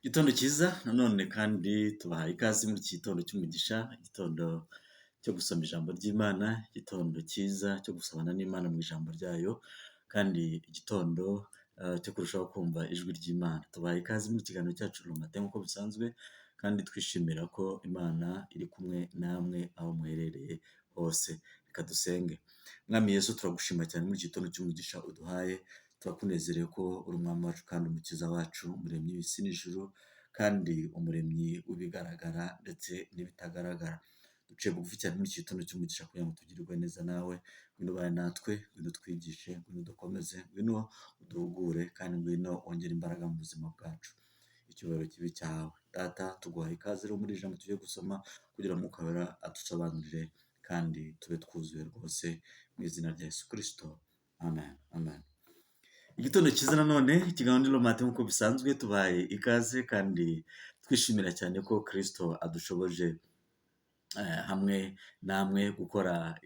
Igitondo cyiza nanone kandi tubahaye ikaze muri iki gitondo cy'umugisha, igitondo cyo gusoma ijambo ry'Imana, igitondo cyiza cyo gusabana n'Imana mu ijambo ryayo, kandi igitondo cyo kurushaho kumva ijwi ry'Imana. Tubahaye ikaze muri kiganiro cyacu Matin nk'uko bisanzwe, kandi twishimira ko Imana iri kumwe namwe aho muherereye hose. Reka dusenge. Mwami Yesu, turagushima cyane muri iki gitondo cy'umugisha uduhaye, turakunezerewe ko uri umwami wacu kandi umukiza wacu, umuremyi w'isi n'ijuru, kandi umuremyi w'ibigaragara ndetse n'ibitagaragara. Duciye bugufi cyane muri iki gitondo cy'umugisha kugira ngo tugirirwe neza nawe. Ngwino ubane natwe, ngwino utwigishe, ngwino dukomeze, ngwino uduhugure, kandi ngwino wongere imbaraga mu buzima bwacu. Icyubahiro kibi cyawe. Data, tuguhaye ikaze rero muri iri jambo tugiye gusoma, kugira ngo Umwuka Wera adusobanurire kandi tube twuzuye rwose, mu izina rya Yesu Kristo. Amen. Amen. Igitondo cyiza nanone, ikiganiro Matin nk'uko bisanzwe, tubahaye ikaze kandi twishimira cyane ko Kristo adushoboje hamwe namwe gukora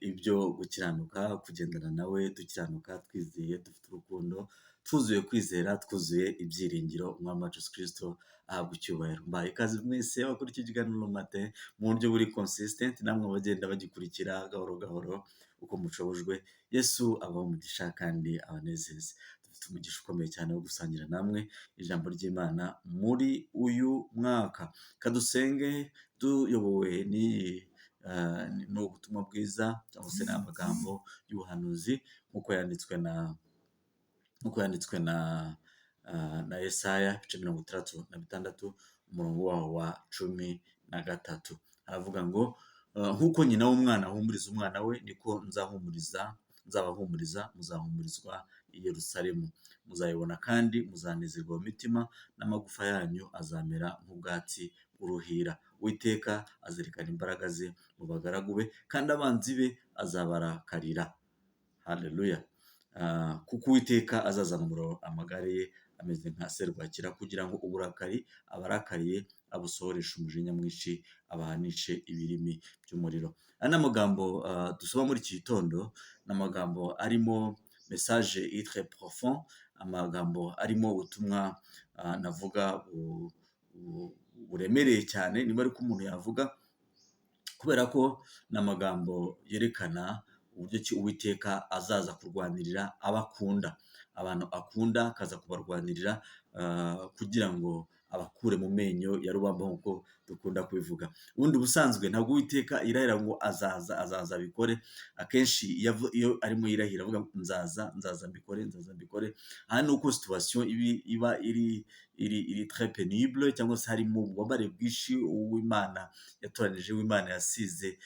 ibyo gukiranuka, kugendana nawe dukiranuka, twizeye, dufite urukundo, twuzuye kwizera, twuzuye ibyiringiro. Umwami wacu Yesu Kristo ahabwa icyubahiro. Mbahaye ikaze mwese abakora iki kiganiro Matin mu buryo buri consistent, namwe abagenda bagikurikira gahoro gahoro uko mushobojwe. Yesu abaha umugisha kandi abanezeze. Dufite umugisha ukomeye cyane wo gusangira namwe ijambo ry'Imana muri uyu mwaka. Kadusenge tuyobowe n'ubutumwa bwiza, cyangwa se n'amagambo y'ubuhanuzi nk'uko yanditswe na Yesaya ibice 66 umurongo waho wa 13. Haravuga ngo nk'uko nyina w'umwana ahumuriza umwana we, niko nzabahumuriza, muzahumurizwa i Yerusalemu. Muzayibona kandi muzanezerwa mu mitima, n'amagufa yanyu azamera nk'ubwatsi bw'uruhira. Uwiteka azirikana imbaraga ze mu bagaragu be, kandi abanzi be azabarakarira. Haleluya. Kuko Uwiteka azazamura amagare ye ameze nka serwakira, kugira ngo uburakari abarakariye abusohoreshe umujinya mwinshi, abahanishe ibirimi by'umuriro. Aya ni amagambo dusoma muri iki gitondo, ni amagambo arimo message très profond, amagambo arimo ubutumwa navuga buremereye cyane, niba ariko umuntu yavuga, kubera ko ni amagambo yerekana uburyo ki Uwiteka azaza kurwanirira abakunda, abantu akunda akaza kubarwanirira kugira ngo abakure mu menyo ya rubamba nk'uko dukunda kubivuga. Ubundi ubusanzwe ntabwo Uwiteka irahira ngo azaza abikore. Akenshi iyo arimo yirahira avuga nzaza mbikore. Aha ni uko situation iba iri très pénible, cyangwa se harimo ububabare bwinshi uw'Imana yatoranije, w'Imana yasize,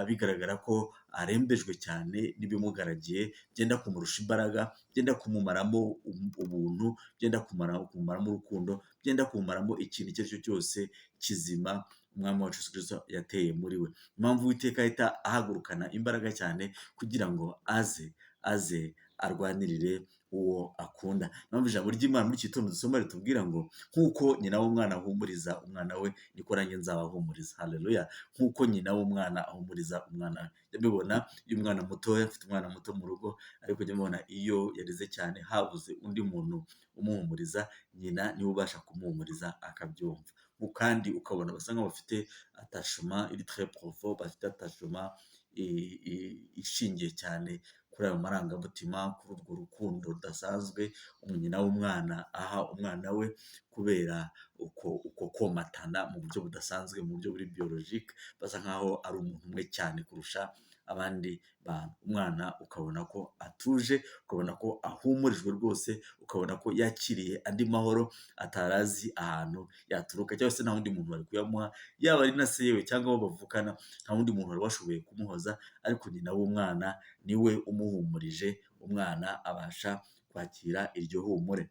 bigaragara ko arembejwe cyane n'ibimugaragiye, byenda kumurusha imbaraga, byenda kumumaramo ubuntu, byenda kumumaramo urukundo, byenda kumumaramo ikintu icyo ari cyo cyose kizima Umwami wacu Yesu Kristo yateye muri we. Impamvu Uwiteka ahita ahagurukana imbaraga cyane kugira ngo aze arwanirire uwo akunda. Impamvu ijambo ry'Imana muri iki gitondo dusoma ritubwira ngo nk'uko nyina w'umwana ahumuriza umwana we, niko nanjye nzabahumuriza. Haleluya. Nk'uko nyina w'umwana ahumuriza umwana we. Ndabibona iyo umwana mutoya, afite umwana muto mu rugo, ariko njya mbona iyo yarize cyane habuze undi muntu umuhumuriza, nyina niwe ubasha kumuhumuriza akabyumva. Kandi ukabona basa nk'aho bafite attachement iri très profond, bafite attachement ishingiye cyane kuri ayo marangamutima, kuri urwo rukundo rudasanzwe nyina w'umwana aha umwana we, kubera uko komatana mu buryo budasanzwe, mu buryo buri biologique, basa nkaho ari umuntu umwe cyane kurusha abandi bantu. Umwana ukabona ko atuje, ukabona ko ahumurijwe rwose, ukabona ko yakiriye andi mahoro atarazi ahantu yaturuka, cyangwa se nta wundi muntu bari kuyamuha, yaba ari na se yewe cyangwa abo bavukana, nta wundi muntu wari washoboye kumuhoza, ariko nyina w'umwana niwe umuhumurije. Umwana abasha kwakira iryo humure.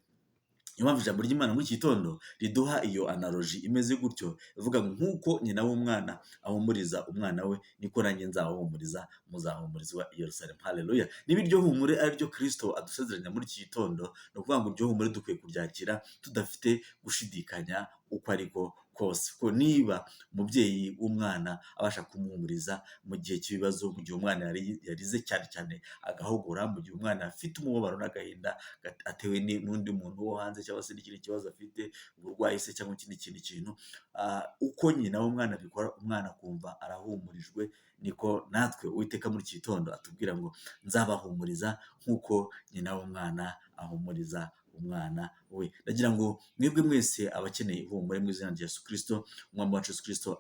Niyo mpamvu ijambo ry'Imana muri iki gitondo riduha iyo analogy imeze gutyo, ivuga ngo nk'uko nyina w'umwana ahumuriza umwana we, niko nanjye nzabahumuriza, muzahumurizwa i Yerusalemu. Haleluya. Niba iryo humure ari ryo Kristo adusezeranya muri iki gitondo, ni ukuvuga ngo iryo humure dukwiye kuryakira tudafite gushidikanya uko ariko kose. Ko niba umubyeyi w'umwana abasha kumuhumuriza mu gihe cy'ibibazo, mu gihe umwana yarize cyane cyane agahogora, mu gihe umwana afite umubabaro n'agahinda atewe n'undi muntu wo hanze, cyangwa se n'ikindi kibazo afite, uburwayi se cyangwa ikindi kintu, uko nyina w'umwana abikora, umwana akumva arahumurijwe, niko natwe Uwiteka muri iki gitondo atubwira ngo nzabahumuriza nk'uko nyina w'umwana ahumuriza umwana we. Ndagira ngo mwebwe mwese abakeneye ihumure mu izina rya Yesu Kristo, umwami wacu Yesu Kristo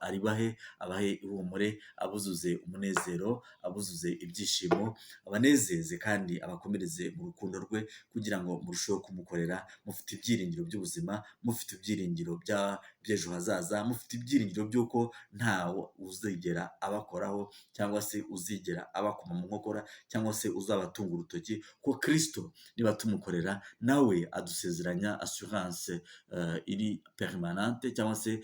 abahe ihumure, abuzuze umunezero, abuzuze ibyishimo, abanezeze kandi abakomereze mu rukundo rwe, kugira ngo murusheho kumukorera mufite ibyiringiro by'ubuzima, mufite ibyiringiro by'ejo hazaza, mufite ibyiringiro by'uko ntawe uzigera abakoraho, cyangwa se uzigera abakoma mu nkokora, cyangwa se uzabatunga urutoki, ko Kristo niba tumukorera nawe adusezeranya assurance iri permanente, cyangwa se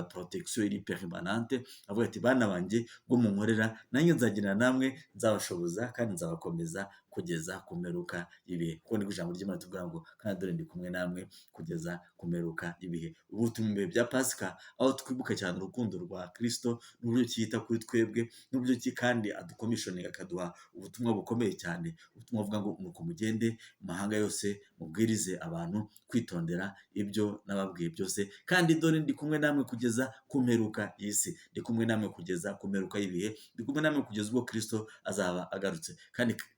protection iri permanente, avuga ati bana banjye bwo munkorera nanjye nzagirana namwe, nzabashoboza kandi nzabakomeza kugeza ku mperuka y'ibihe. Kuko niko ijambo ry'Imana tuvuga ngo kandi dore ndi kumwe namwe kugeza ku mperuka y'ibihe. Ubu turi mu bihe bya Pasika, aho twibuka cyane urukundo rwa Kristo n'uburyo yita kuri twebwe, n'uburyo kandi adukomishoninga, akaduha ubutumwa bukomeye cyane, ubutumwa buvuga ngo nuko mugende mu mahanga yose mubwirize abantu kwitondera ibyo nababwiye byose, kandi dore ndi kumwe namwe kugeza ku mperuka y'isi. Ndi kumwe namwe kugeza ku mperuka y'ibihe, ndi kumwe namwe kugeza ubwo Kristo azaba agarutse.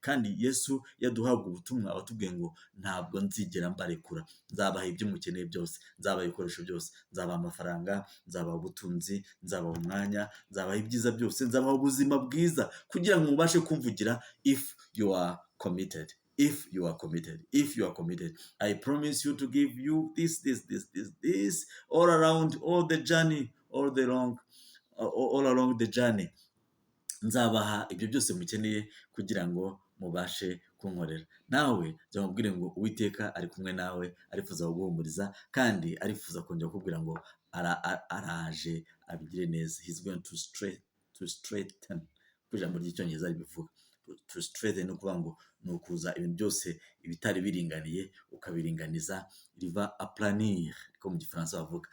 Kandi Yesu yaduhabwa ubutumwa, abatubwiye ngo ntabwo nzigera mbarekura, nzabaha ibyo mukeneye byose, nzabaha ibikoresho byose, nzabaha amafaranga, nzabaha ubutunzi, nzabaha umwanya, nzabaha ibyiza byose, nzabaha ubuzima bwiza, kugira ngo mubashe kumvugira if you are committed. If you are committed, if you are committed, I promise you to give you this all around, all the journey, all along the journey. Nzabaha ibyo byose mukeneye kugira ngo mubashe kunkorera. Nawe jya mubwire ngo Uwiteka ari kumwe nawe, arifuza kuguhumuriza, kandi arifuza kongera kukubwira ngo araje abigire neza. He's going to straighten, ku ijambo ry'icyongereza ribivuga to straighten, ni ukuvuga ngo ni ukuza ibintu byose ibitari biringaniye ukabiringaniza, riva aplanir ko mu gifaransa bavuga,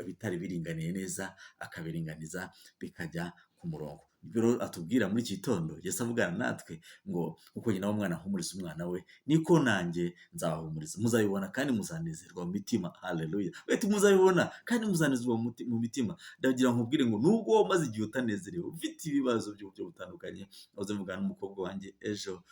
ibitari biringaniye neza akabiringaniza bikajya ku murongo. Ibyo atubwira muri iki gitondo, Yesu avugana natwe ngo kuko nyina w'umwana ahumuriza umwana we, niko nanjye nzabahumuriza. Muzabibona kandi muzanezerwa mu mitima. Haleluya. Beti muzabibona kandi muzanezerwa mu mitima. Ndagira nkubwire ngo nubwo wamaze igihe utanezerewe, ufite ibibazo by'uburyo butandukanye, nahoze mvugana n'umukobwa wanjye ejo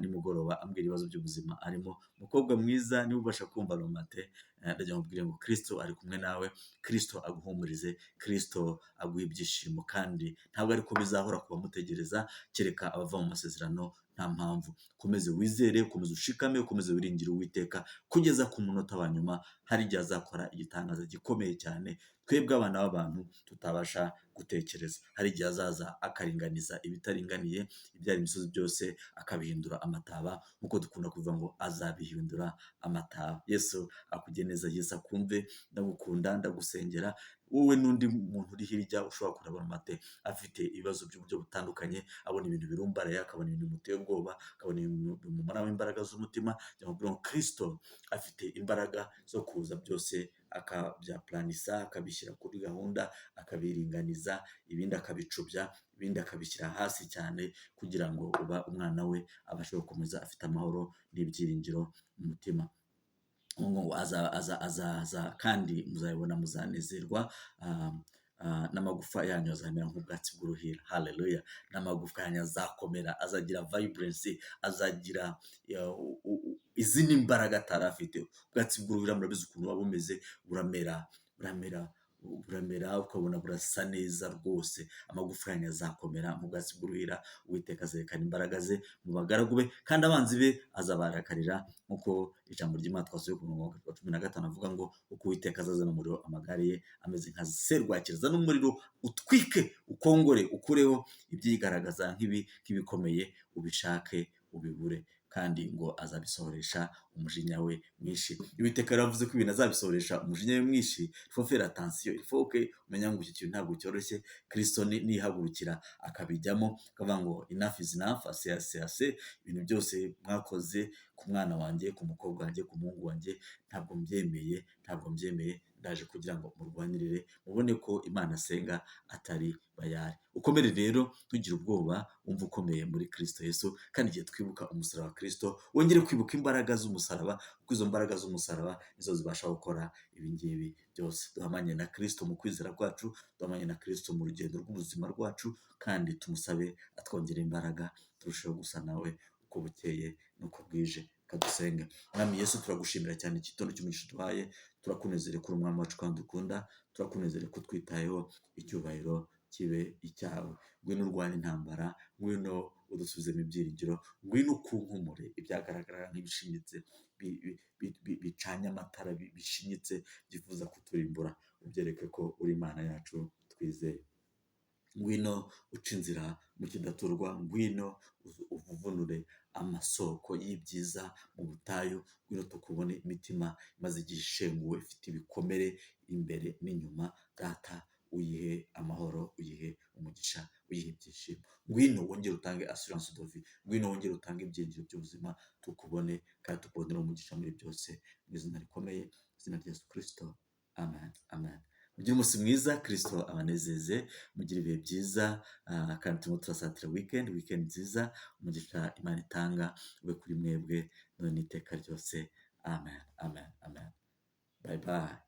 nimugoroba ambwira ibibazo by'ubuzima arimo. Umukobwa mwiza, niba ubasha kumva Matin, ndagira nkubwire ngo Kristo ari kumwe nawe, Kristo aguhumurize, Kristo aguha ibyishimo, kandi ntabwo ariko bizahora kuba mutegereza, kereka abava mu masezerano nta mpamvu. Komeze wizere, komeze ushikame, komeze wiringire Uwiteka kugeza ku munota wa nyuma. Hari igihe azakora igitangaza gikomeye cyane twebwe abana b'abantu tutabasha gutekereza. Hari igihe azaza akaringaniza ibitaringaniye, ibyari imisozi byose akabihindura amataba, nk'uko dukunda kuvuga ngo azabihindura amataba. Yesu akugeneza, Yesu akumve. Ndagukunda, ndagusengera. Wowe n'undi muntu uri hirya ushobora kurabona Matin afite ibibazo by'uburyo butandukanye, abona ibintu birumbaraye, akabona ibintu bimuteye ubwoba, akabona ibintu bimumaraho imbaraga z'umutima, cyangwa ngo Kristo afite imbaraga zo kuza byose akabyaplanisa, akabishyira kuri gahunda, akabiringaniza, ibindi akabicubya, ibindi akabishyira hasi cyane, kugira ngo umwana we abashe gukomeza afite amahoro n'ibyiringiro mu mutima. Azaza kandi muzabibona, muzanezerwa, n'amagufa yanyu azamera nk'ubwatsi bw'uruhira. Haleluya. N'amagufa yanyu azakomera, azagira vibrancy, azagira izindi mbaraga atari afite. Ubwatsi bw'uruhira murabizi ukuntu buba bumeze, buramera ukabona burasa neza rwose. Amagufa yanyu azakomera mu bwatsi bw'uruhira. Uwiteka azerekana imbaraga ze mu bagaragu be, kandi abanzi be azabarakarira, nk'uko ijambo ry'Imana twasubiye ku murongo wa 15 avuga ngo uko Uwiteka azazana umuriro amagare ye ameze nka serwakira, azana umuriro utwike, ukongore, ukureho ibyigaragaza nk'ibikomeye, ubishake ubibure, kandi ngo azabisohoresha umujinya we mwinshi. Uwiteka yaravuze ko ibintu azabisohoresha umujinya we mwinshi. Faut faire attention, il faut que umenya ngo iki kintu ntabwo cyoroshye. Kristo nihagurukira akabijyamo akavuga ngo enough is enough, assez, ibintu byose mwakoze ku mwana wanjye, ku mukobwa wanjye, ku muhungu wanjye, ntabwo mbyemeye, ndaje kugira ngo murwanirire mubone ko Imana asenga atari bayari. Ukomere rero, ntugire ubwoba, wumva ukomeye muri Kristo Yesu, kandi igihe twibuka umusaraba wa Kristo wongere kwibuka imbaraga z'umusaraba, kuko izo mbaraga z'umusaraba nizo zibasha gukora ibi ngibi byose. Duhamanye na Kristo mu kwizera kwacu, duhamanye na Kristo mu rugendo rw'ubuzima rwacu, kandi tumusabe atwongere imbaraga, turusheho gusa nawe uko bukeye n'uko bwije. Kadusenge. Mwami Yesu, turagushimira cyane igitondo cy'umugisha duhaye, turakunezere kuri umwami wacu kandi dukunda, turakunezere ko twitayeho, icyubahiro kibe icyawe. Ngwino urwane intambara, ngwino udusubizemo ibyiringiro, ngwino ukunkumure ibyagaragara nk'ibishinyitse, bicanye amatara, bishinyitse, byifuza kuturimbura, ubyereke ko uri Imana yacu twizeye. Ngwino uca inzira mu kidaturwa, ngwino uvuvunure amasoko y'ibyiza mu butayu, ngwino tukubone imitima imaze igihe ishenguwe, ifite ibikomere imbere n'inyuma. Data, uyihe amahoro, uyihe umugisha, uyihe ibyishimo. Ngwino wongere utange assurance de vie, ngwino wongere utange ibyiringiro by'ubuzima, tukubone kandi tukubonera umugisha muri byose, mu izina rikomeye, izina rya Yesu Kristo. Amen, amen. Mugire umunsi mwiza, Kristo abanezeze, mugire ibihe byiza, kandi turimo turasatira weekend nziza, umugisha Imana itanga ube kuri mwebwe none iteka ryose. Amen, amen, amen. Bye bye.